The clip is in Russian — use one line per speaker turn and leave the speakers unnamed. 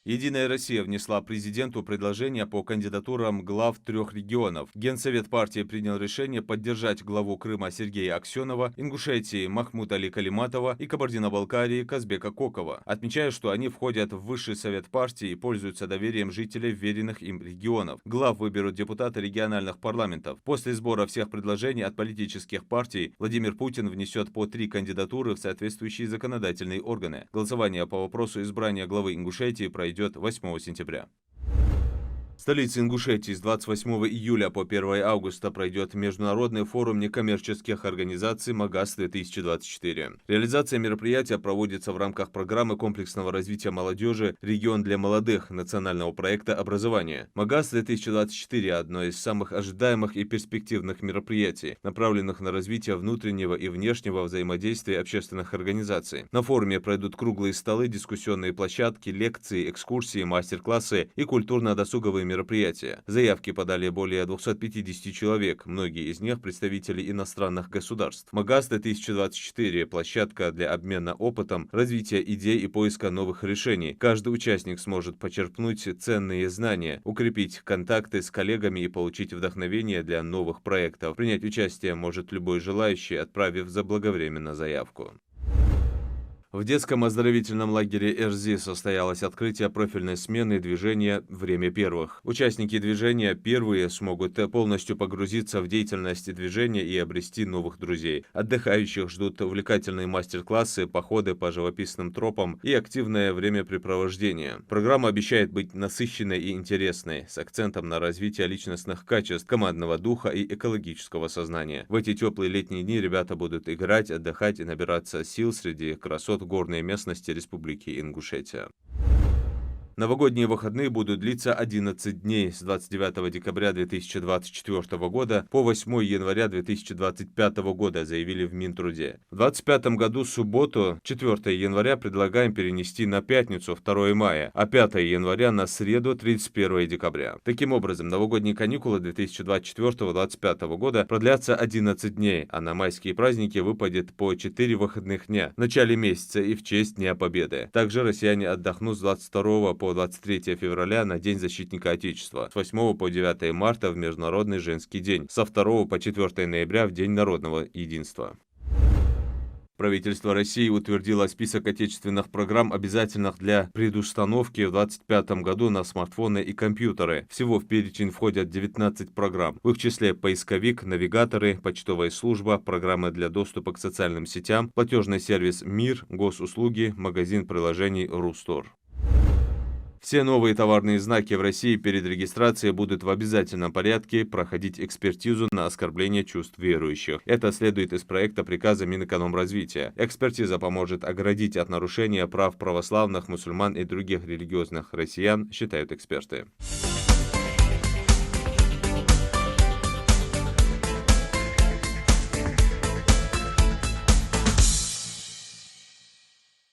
Единая Россия внесла президенту предложение по кандидатурам глав 3 регионов. Генсовет партии принял решение поддержать главу Крыма Сергея Аксенова, Ингушетии Махмута Али Калиматова и Кабардино-Балкарии Казбека Кокова, отмечая, что они входят в Высший совет партии и пользуются доверием жителей вверенных им регионов. Глав выберут депутаты региональных парламентов. После сбора всех предложений от политических партий Владимир Путин внесет по 3 кандидатуры в соответствующие законодательные органы. Голосование по вопросу избрания главы Ингушетии пройдет 8 сентября. В столице Ингушетии с 28 июля по 1 августа пройдет Международный форум некоммерческих организаций МАГАС-2024. Реализация мероприятия проводится в рамках программы комплексного развития молодежи «Регион для молодых» национального проекта образования. МАГАС-2024 – одно из самых ожидаемых и перспективных мероприятий, направленных на развитие внутреннего и внешнего взаимодействия общественных организаций. На форуме пройдут круглые столы, дискуссионные площадки, лекции, экскурсии, мастер-классы и культурно-досуговые мероприятия. Заявки подали более 250 человек, многие из них представители иностранных государств. МАГАС-2024 – площадка для обмена опытом, развития идей и поиска новых решений. Каждый участник сможет почерпнуть ценные знания, укрепить контакты с коллегами и получить вдохновение для новых проектов. Принять участие может любой желающий, отправив заблаговременно заявку. В детском оздоровительном лагере Эрзи состоялось открытие профильной смены движения «Время первых». Участники движения первые смогут полностью погрузиться в деятельность движения и обрести новых друзей. Отдыхающих ждут увлекательные мастер-классы, походы по живописным тропам и активное времяпрепровождение. Программа обещает быть насыщенной и интересной, с акцентом на развитие личностных качеств, командного духа и экологического сознания. В эти теплые летние дни ребята будут играть, отдыхать и набираться сил среди красот горной местности Республики Ингушетия. Новогодние выходные будут длиться 11 дней с 29 декабря 2024 года по 8 января 2025 года, заявили в Минтруде. В 2025 году субботу, 4 января, предлагаем перенести на пятницу, 2 мая, а 5 января на среду, 31 декабря. Таким образом, новогодние каникулы 2024-2025 года продлятся 11 дней, а на майские праздники выпадет по 4 выходных дня в начале месяца и в честь Дня Победы. Также россияне отдохнут с 22 по 23 февраля на День защитника Отечества, с 8 по 9 марта в Международный женский день, со 2 по 4 ноября в День народного единства. Правительство России утвердило список отечественных программ, обязательных для предустановки в 2025 году на смартфоны и компьютеры. Всего в перечень входят 19 программ. В их числе поисковик, навигаторы, почтовая служба, программы для доступа к социальным сетям, платежный сервис «Мир», госуслуги, магазин приложений «Рустор». Все новые товарные знаки в России перед регистрацией будут в обязательном порядке проходить экспертизу на оскорбление чувств верующих. Это следует из проекта приказа Минэкономразвития. Экспертиза поможет оградить от нарушения прав православных, мусульман и других религиозных россиян, считают эксперты.